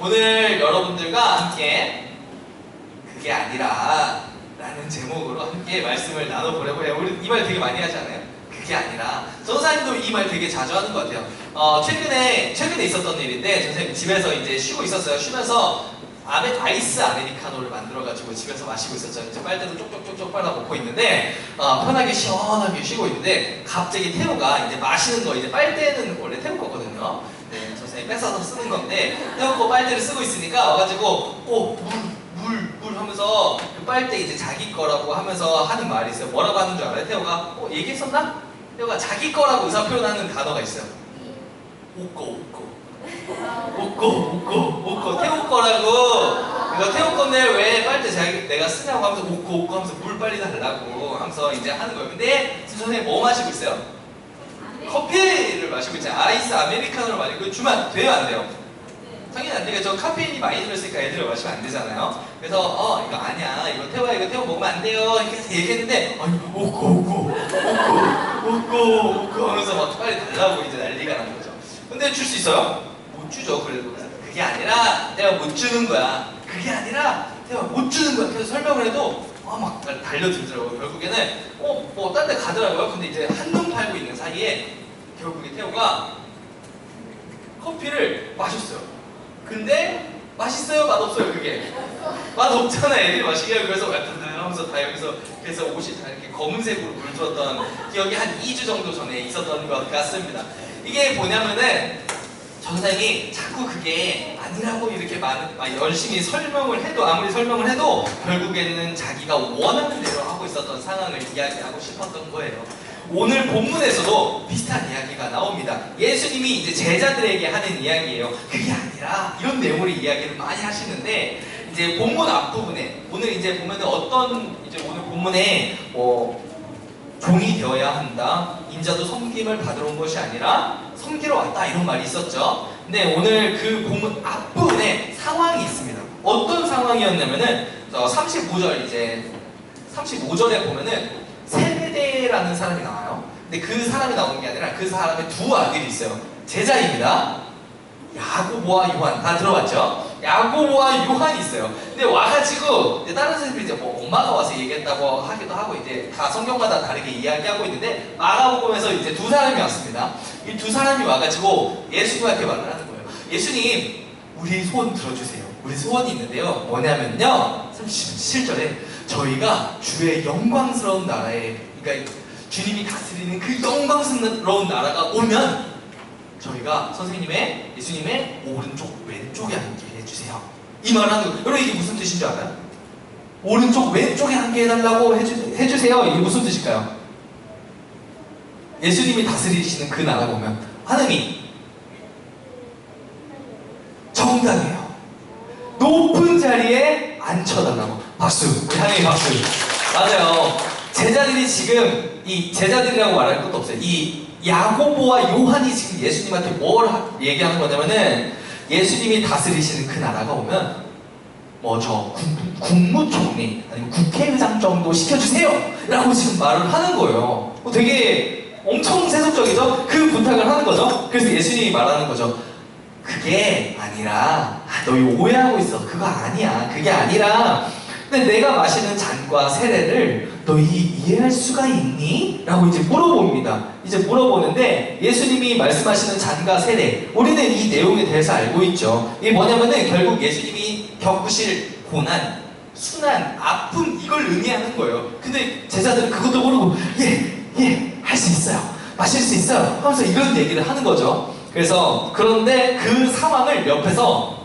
오늘 여러분들과 함께 그게 아니라 라는 제목으로 함께 말씀을 나눠보려고 해요. 우리 이 말 되게 많이 하지 않아요? 그게 아니라. 전사님도 이 말 되게 자주 하는 것 같아요. 최근에 있었던 일인데 선생님 집에서 이제 쉬고 있었어요. 쉬면서 아이스 아메리카노를 만들어가지고 집에서 마시고 있었죠. 이제 빨대도 쪽쪽쪽쪽 빨아 먹고 있는데 편하게 시원하게 쉬고 있는데 갑자기 태호가 이제 마시는 거, 이제 빨대는 원래 태호 거거든요. 네, 선생님 뺏어서 쓰는 건데 태호 거 빨대를 쓰고 있으니까 와가지고 물 하면서 그 빨대 이제 자기 거라고 하면서 하는 말이 있어요. 뭐라고 하는 줄 알아요? 태호가 얘기했었나? 태호가 자기 거라고 의사 표현하는 단어가 있어요. 웃고 태호 거라고. 이거 태호 건데 왜 빨대 내가 쓰냐고 하면서 웃고 하면서 물 빨리 달라고 하면서 이제 하는 거예요. 근데 지금 선생님 뭐 마시고 있어요? 커피를 마시고 있잖아요. 아이스 아메리카노를 마시고 주면 돼요, 안 돼요? 당연히 안 돼요. 저 카페인이 많이 들어있으니까 애들 마시면 안 되잖아요. 그래서 이거 아니야, 이거 태호 먹으면 안 돼요 이렇게 해서 얘기했는데 웃고 하면서 막 빨리 달라고 이제 난리가 난 거죠. 근데 줄 수 있어요? 못 주죠. 그래도 그게 아니라 내가 못 주는 거야. 그게 아니라 내가 못 주는 거야. 그래서 설명을 해도 막 달려들더라고요. 결국에는 딴 데 가더라고요. 근데 이제 한눈 팔고 있는 사이에 결국에 태호가 커피를 마셨어요. 근데 맛있어요? 맛없어요? 그게 맛없잖아. 애들이 마시게 하고. 그래서 하면서 다 여기서 그래서 옷이 다 이렇게 검은색으로 물들었던 기억이 한 2주 정도 전에 있었던 것 같습니다. 이게 뭐냐면은 전생이 자꾸 그게 아니라고 이렇게 열심히 설명을 해도, 아무리 설명을 해도 결국에는 자기가 원하는 대로 하고 있었던 상황을 이야기하고 싶었던 거예요. 오늘 본문에서도 비슷한 이야기가 나옵니다. 예수님이 이제 제자들에게 하는 이야기예요. 그게 아니라 이런 내용으로 이야기를 많이 하시는데 이제 본문 앞부분에 오늘 이제 보면은 오늘 본문에 종이 되어야 한다. 인자도 섬김을 받으러 온 것이 아니라 섬기러 왔다. 이런 말이 있었죠. 근데 오늘 그 본문 앞부분에 상황이 있습니다. 어떤 상황이었냐면은 35절에 보면은 세베대라는 사람이 나와요. 근데 그 사람이 나오는 게 아니라 그 사람의 두 아들이 있어요. 제자입니다. 야고보와 요한. 다 들어봤죠? 야고보와 요한이 있어요. 근데 와가지고 다른 선생님들이 이제 엄마가 와서 얘기했다고 하기도 하고 이제 다 성경마다 다르게 이야기하고 있는데 마가복음에서 이제 두 사람이 왔습니다. 이 두 사람이 와가지고 예수님한테 말을 하는 거예요. 예수님, 우리 소원 들어주세요. 우리 소원이 있는데요. 뭐냐면요. 37절에 저희가 주의 영광스러운 나라에, 그러니까 주님이 다스리는 그 영광스러운 나라가 오면 저희가 예수님의 오른쪽 왼쪽에 앉게 해주세요. 이 말을 하는 거예요. 여러분 이게 무슨 뜻인 줄 알아요? 오른쪽 왼쪽에 앉게 해달라고 해주세요. 이게 무슨 뜻일까요? 예수님이 다스리시는 그 나라가 오면 하느님 정답이에요. 높은 자리에 앉혀달라고. 박수. 우리 하느님 박수. 맞아요. 제자들이 지금 이 제자들이라고 말할 것도 없어요. 이 야고보와 요한이 지금 예수님한테 뭘 얘기하는 거냐면은 예수님이 다스리시는 그 나라가 오면 국무총리 아니면 국회의장 정도 시켜주세요 라고 지금 말을 하는 거예요. 되게 엄청 세속적이죠? 그 부탁을 하는 거죠. 그래서 예수님이 말하는 거죠. 그게 아니라 너희 오해하고 있어. 그거 아니야. 그게 아니라 근데 내가 마시는 잔과 세례를 너희 이해할 수가 있니? 라고 이제 물어봅니다. 이제 물어보는데 예수님이 말씀하시는 잔과 세례, 우리는 이 내용에 대해서 알고 있죠. 이게 뭐냐면은 결국 예수님이 겪으실 고난, 순환, 아픔 이걸 의미하는 거예요. 근데 제자들은 그것도 모르고 할 수 있어요. 마실 수 있어요. 하면서 이런 얘기를 하는 거죠. 그런데 그 상황을 옆에서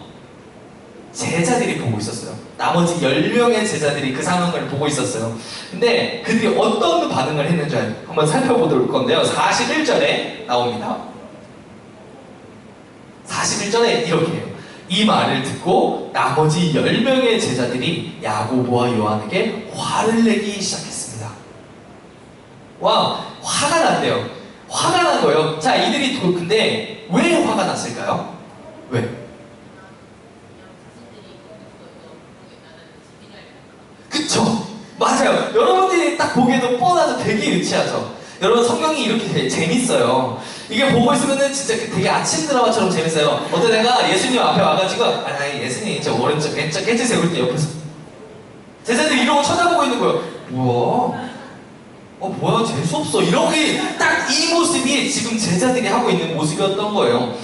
제자들이 보고 있었어요. 나머지 10명의 제자들이 그 상황을 보고 있었어요. 근데 그들이 어떤 반응을 했는지 한번 살펴보도록 건데요. 41절에 나옵니다. 41절에 이렇게 해요. 이 말을 듣고 나머지 10명의 제자들이 야고보와 요한에게 화를 내기 시작했습니다. 화가 났대요. 화가 난 거예요. 자, 이들이 근데 왜 화가 났을까요? 왜? 그쵸? 맞아요. 여러분들이 딱 보기에도 뻔하죠. 되게 유치하죠. 여러분 성경이 이렇게 재밌어요. 이게 보고 있으면은 진짜 되게 아침 드라마처럼 재밌어요. 어떤 애가 예수님 앞에 와가지고 아니 예수님 저 오른쪽 왼쪽 깨지세요. 그럴 때 옆에서 제자들이 이러고 쳐다보고 있는 거예요. 뭐야? 뭐야 재수없어. 이렇게 딱 이 모습이 지금 제자들이 하고 있는 모습이었던 거예요.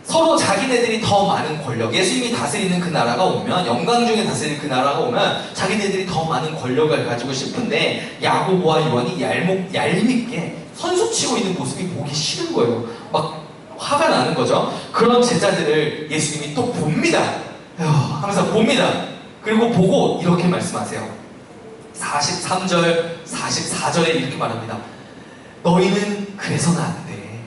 서로 자기네들이 더 많은 권력, 예수님이 다스리는 그 나라가 오면, 영광 중에 다스리는 그 나라가 오면 자기네들이 더 많은 권력을 가지고 싶은데 야고보와 요한이 얄밉게 선수치고 있는 모습이 보기 싫은 거예요. 막 화가 나는 거죠. 그런 제자들을 예수님이 또 봅니다. 항상 봅니다. 그리고 보고 이렇게 말씀하세요. 43절, 44절에 이렇게 말합니다. 너희는 그래서는 안 돼.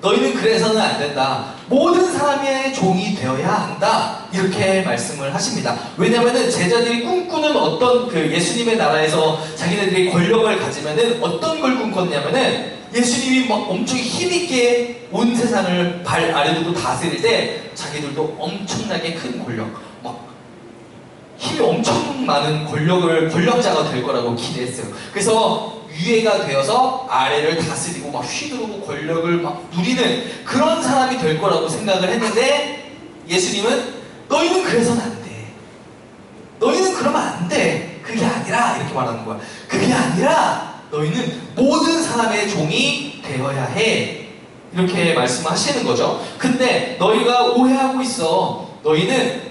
너희는 그래서는 안 된다. 모든 사람의 종이 되어야 한다. 이렇게 말씀을 하십니다. 왜냐하면 제자들이 꿈꾸는 어떤 그 예수님의 나라에서 자기네들이 권력을 가지면은 어떤 걸 꿈꿨냐면은 예수님이 막 엄청 힘있게 온 세상을 발 아래 두고 다스릴 때 자기들도 엄청나게 큰 권력, 막 힘이 엄청 많은 권력자가 될 거라고 기대했어요. 그래서 유해가 되어서 아래를 다스리고 막 휘두르고 권력을 막 누리는 그런 사람이 될 거라고 생각을 했는데 예수님은 너희는 그래서는 안 돼. 너희는 그러면 안 돼. 그게 아니라 이렇게 말하는 거야. 그게 아니라 너희는 모든 사람의 종이 되어야 해. 이렇게 말씀하시는 거죠. 근데 너희가 오해하고 있어. 너희는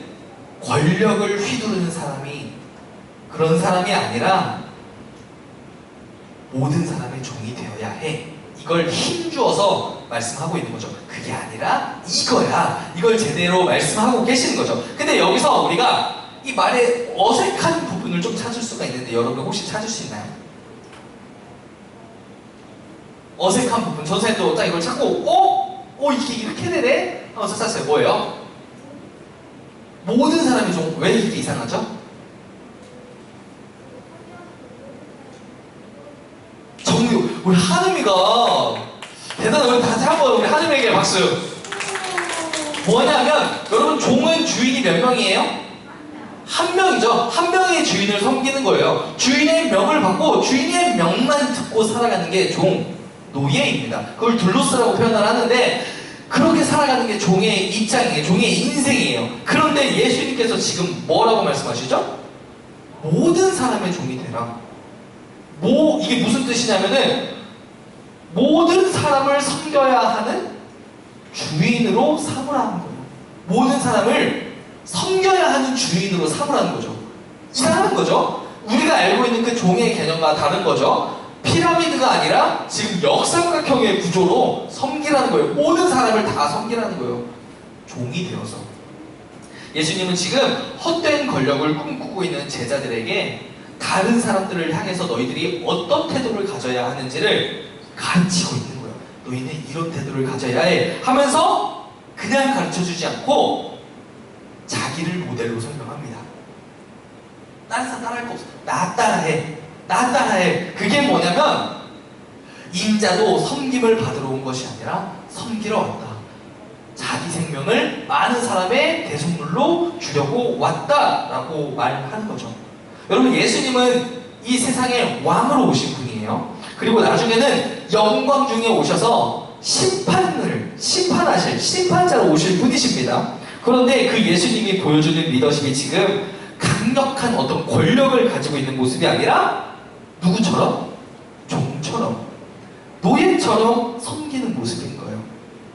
권력을 휘두르는 사람이 그런 사람이 아니라 모든 사람의 종이 되어야 해. 이걸 힘주어서 말씀하고 있는 거죠. 그게 아니라 이거야. 이걸 제대로 말씀하고 계시는 거죠. 근데 여기서 우리가 이 말의 어색한 부분을 좀 찾을 수가 있는데 여러분 혹시 찾을 수 있나요? 어색한 부분. 전사님도 딱 이걸 찾고 이게 이렇게 되네? 하면서 찾았어요. 뭐예요? 모든 사람의 종. 왜 이게 이상하죠? 우리 하늘이가 대단해. 우리 다시 한번 우리 하늘에게 박수. 뭐냐면 여러분 종은 주인이 몇 명이에요? 한 명이죠. 한 명의 주인을 섬기는 거예요. 주인의 명을 받고 주인의 명만 듣고 살아가는 게 종, 노예입니다. 그걸 둘로스라고 표현을 하는데 그렇게 살아가는 게 종의 입장이에요. 종의 인생이에요. 그런데 예수님께서 지금 뭐라고 말씀하시죠? 모든 사람의 종이 되라. 이게 무슨 뜻이냐면은 모든 사람을 섬겨야 하는 주인으로 삼으라는 거예요. 모든 사람을 섬겨야 하는 주인으로 삼으라는 거죠. 이상한 거죠? 우리가 알고 있는 그 종의 개념과 다른 거죠. 피라미드가 아니라 지금 역삼각형의 구조로 섬기라는 거예요. 모든 사람을 다 섬기라는 거예요. 종이 되어서. 예수님은 지금 헛된 권력을 꿈꾸고 있는 제자들에게 다른 사람들을 향해서 너희들이 어떤 태도를 가져야 하는지를 가르치고 있는 거예요. 너희는 이런 태도를 가져야 해 하면서 그냥 가르쳐주지 않고 자기를 모델로 설명합니다. 다른 사람 따라할 거 없어. 나 따라해. 나 따라해. 그게 뭐냐면 인자도 섬김을 받으러 온 것이 아니라 섬기러 왔다. 자기 생명을 많은 사람의 대속물로 주려고 왔다라고 말하는 거죠. 여러분 예수님은 이 세상의 왕으로 오신 분이에요. 그리고 나중에는 영광 중에 오셔서 심판하실 심판자로 오실 분이십니다. 그런데 그 예수님이 보여주는 리더십이 지금 강력한 어떤 권력을 가지고 있는 모습이 아니라 누구처럼? 종처럼, 노예처럼 섬기는 모습인 거예요.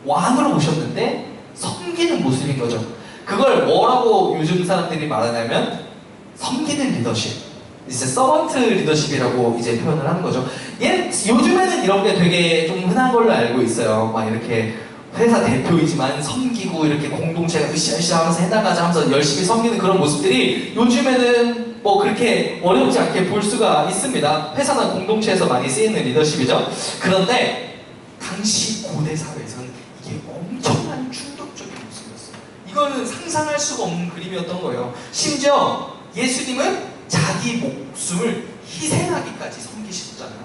왕으로 오셨는데 섬기는 모습인 거죠. 그걸 뭐라고 요즘 사람들이 말하냐면 섬기는 리더십, 이제 서번트 리더십이라고 이제 표현을 하는 거죠. 요즘에는 이런 게 되게 좀 흔한 걸로 알고 있어요. 막 이렇게 회사 대표이지만 섬기고 이렇게 공동체가 으쌰으쌰 하면서 해나가자 하면서 열심히 섬기는 그런 모습들이 요즘에는 뭐 그렇게 어렵지 않게 볼 수가 있습니다. 회사나 공동체에서 많이 쓰이는 리더십이죠. 그런데 당시 고대 사회에서는 이게 엄청난 충격적인 모습이었어요. 이거는 상상할 수가 없는 그림이었던 거예요. 심지어 예수님은 자기 목숨을 희생하기까지 섬기셨잖아요.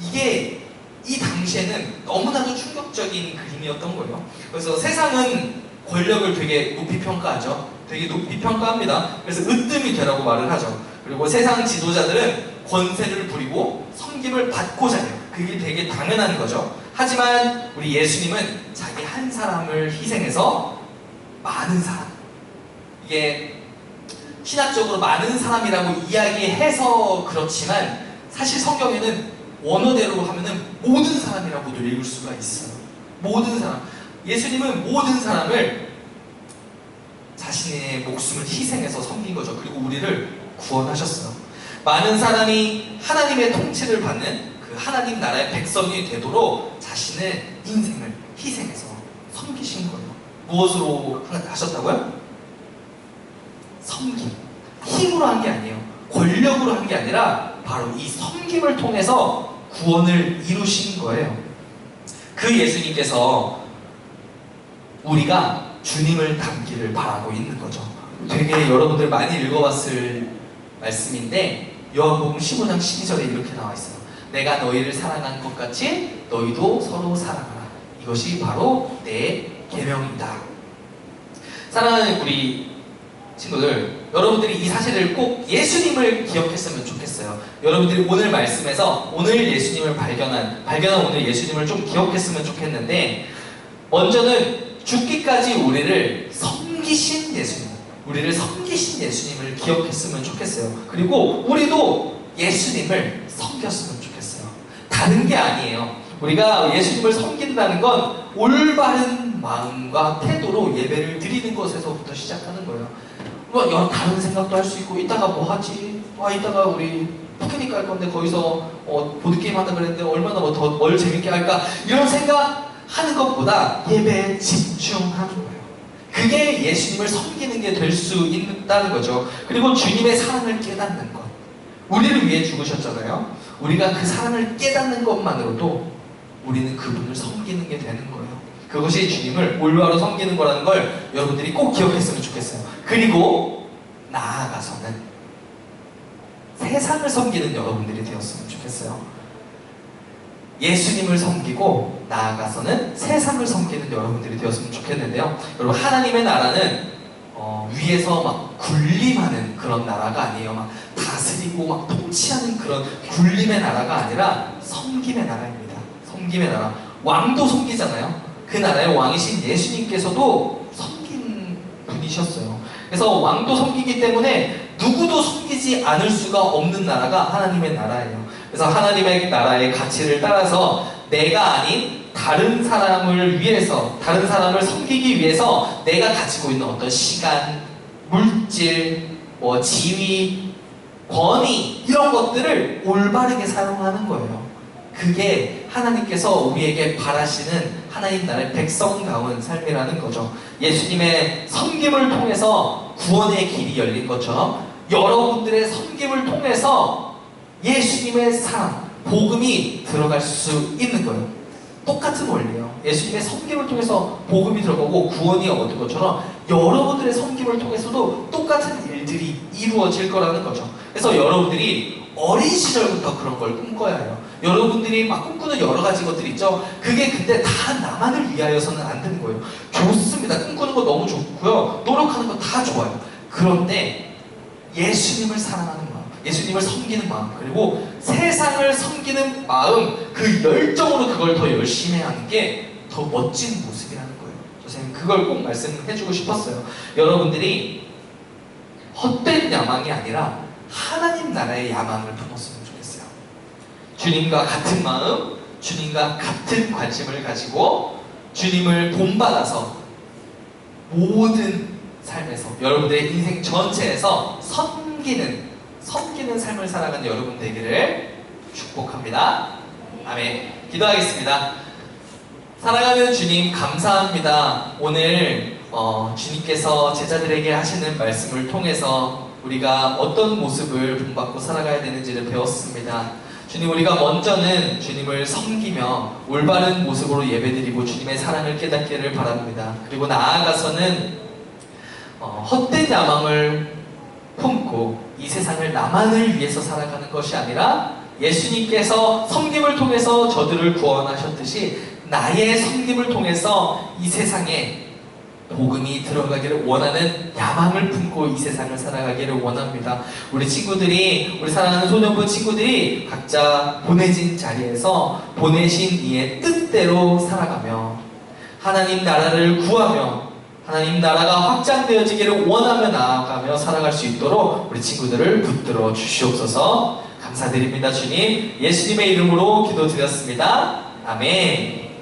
이게 이 당시에는 너무나도 충격적인 그림이었던 거예요. 그래서 세상은 권력을 되게 높이 평가하죠. 되게 높이 평가합니다. 그래서 으뜸이 되라고 말을 하죠. 그리고 세상 지도자들은 권세를 부리고 섬김을 받고자 해요. 그게 되게 당연한 거죠. 하지만 우리 예수님은 자기 한 사람을 희생해서 많은 사람, 이게 신학적으로 많은 사람이라고 이야기해서 그렇지만 사실 성경에는 원어대로 하면은 모든 사람이라고도 읽을 수가 있어요. 모든 사람. 예수님은 모든 사람을 자신의 목숨을 희생해서 섬긴 거죠. 그리고 우리를 구원하셨어요. 많은 사람이 하나님의 통치를 받는 그 하나님 나라의 백성이 되도록 자신의 인생을 희생해서 섬기신 거예요. 무엇으로 하셨다고요? 섬김. 힘으로 한 게 아니에요. 권력으로 한 게 아니라 바로 이 섬김을 통해서 구원을 이루신 거예요. 그 예수님께서 우리가 주님을 닮기를 바라고 있는 거죠. 되게 여러분들 많이 읽어봤을 말씀인데 요한복음 15장 12절에 이렇게 나와 있어요. 내가 너희를 사랑한 것 같이 너희도 서로 사랑하라. 이것이 바로 내 계명이다. 사랑하는 우리 친구들, 여러분들이 이 사실을 꼭 예수님을 기억했으면 좋겠어요. 여러분들이 오늘 말씀에서 오늘 예수님을 발견한 오늘 예수님을 좀 기억했으면 좋겠는데, 먼저는 죽기까지 우리를 섬기신 예수님을 기억했으면 좋겠어요. 그리고 우리도 예수님을 섬겼으면 좋겠어요. 다른 게 아니에요. 우리가 예수님을 섬긴다는 건 올바른 마음과 태도로 예배를 드리는 것에서부터 시작하는 거예요. 뭐 여러 다른 생각도 할 수 있고, 이따가 뭐 하지? 이따가 우리 피크닉 갈 건데 거기서 보드게임 한다 그랬는데 얼마나 뭘 재밌게 할까? 이런 생각하는 것보다 예배에 집중하는 거예요. 그게 예수님을 섬기는 게 될 수 있다는 거죠. 그리고 주님의 사랑을 깨닫는 것. 우리를 위해 죽으셨잖아요. 우리가 그 사랑을 깨닫는 것만으로도 우리는 그분을 섬기는 게 되는 거예요. 그것이 주님을 올바로 섬기는 거라는 걸 여러분들이 꼭 기억했으면 좋겠어요. 그리고 나아가서는 세상을 섬기는 여러분들이 되었으면 좋겠어요. 예수님을 섬기고 나아가서는 세상을 섬기는 여러분들이 되었으면 좋겠는데요. 여러분, 하나님의 나라는 위에서 막 군림하는 그런 나라가 아니에요. 막 다스리고 막 통치하는 그런 군림의 나라가 아니라 섬김의 나라입니다. 섬김의 나라. 왕도 섬기잖아요. 그 나라의 왕이신 예수님께서도 섬긴 분이셨어요. 그래서 왕도 섬기기 때문에 누구도 섬기지 않을 수가 없는 나라가 하나님의 나라예요. 그래서 하나님의 나라의 가치를 따라서 내가 아닌 다른 사람을 위해서, 다른 사람을 섬기기 위해서 내가 가지고 있는 어떤 시간, 물질, 지위, 권위, 이런 것들을 올바르게 사용하는 거예요. 그게 하나님께서 우리에게 바라시는 하나님 나라의 백성다운 삶이라는 거죠. 예수님의 섬김을 통해서 구원의 길이 열린 것처럼 여러분들의 섬김을 통해서 예수님의 사랑, 복음이 들어갈 수 있는 거예요. 똑같은 원리예요. 예수님의 섬김을 통해서 복음이 들어가고 구원이 얻은 것처럼 여러분들의 섬김을 통해서도 똑같은 일들이 이루어질 거라는 거죠. 그래서 여러분들이 어린 시절부터 그런 걸 꿈꿔야 해요. 여러분들이 막 꿈꾸는 여러 가지 것들이 있죠. 그게 근데 다 나만을 위하여서는 안 되는 거예요. 좋습니다. 꿈꾸는 거 너무 좋고요. 노력하는 거 다 좋아요. 그런데 예수님을 사랑하는 마음, 예수님을 섬기는 마음, 그리고 세상을 섬기는 마음, 그 열정으로 그걸 더 열심히 하는 게 더 멋진 모습이라는 거예요. 선생님, 그걸 꼭 말씀해주고 싶었어요. 여러분들이 헛된 야망이 아니라 하나님 나라의 야망을 품었으면 좋겠어요. 주님과 같은 마음, 주님과 같은 관심을 가지고 주님을 본받아서 모든 삶에서, 여러분들의 인생 전체에서 섬기는 삶을 살아가는 여러분 되기를 축복합니다. 아멘. 기도하겠습니다. 사랑하는 주님, 감사합니다. 오늘 주님께서 제자들에게 하시는 말씀을 통해서 우리가 어떤 모습을 본받고 살아가야 되는지를 배웠습니다. 주님, 우리가 먼저는 주님을 섬기며 올바른 모습으로 예배드리고 주님의 사랑을 깨닫기를 바랍니다. 그리고 나아가서는 헛된 야망을 품고 이 세상을 나만을 위해서 살아가는 것이 아니라 예수님께서 섬김을 통해서 저들을 구원하셨듯이 나의 섬김을 통해서 이 세상에 복음이 들어가기를 원하는 야망을 품고 이 세상을 살아가기를 원합니다. 우리 친구들이, 우리 사랑하는 소년부 친구들이 각자 보내진 자리에서 보내신 이의 뜻대로 살아가며 하나님 나라를 구하며 하나님 나라가 확장되어지기를 원하며 나아가며 살아갈 수 있도록 우리 친구들을 붙들어 주시옵소서. 감사드립니다. 주님, 예수님의 이름으로 기도드렸습니다. 아멘.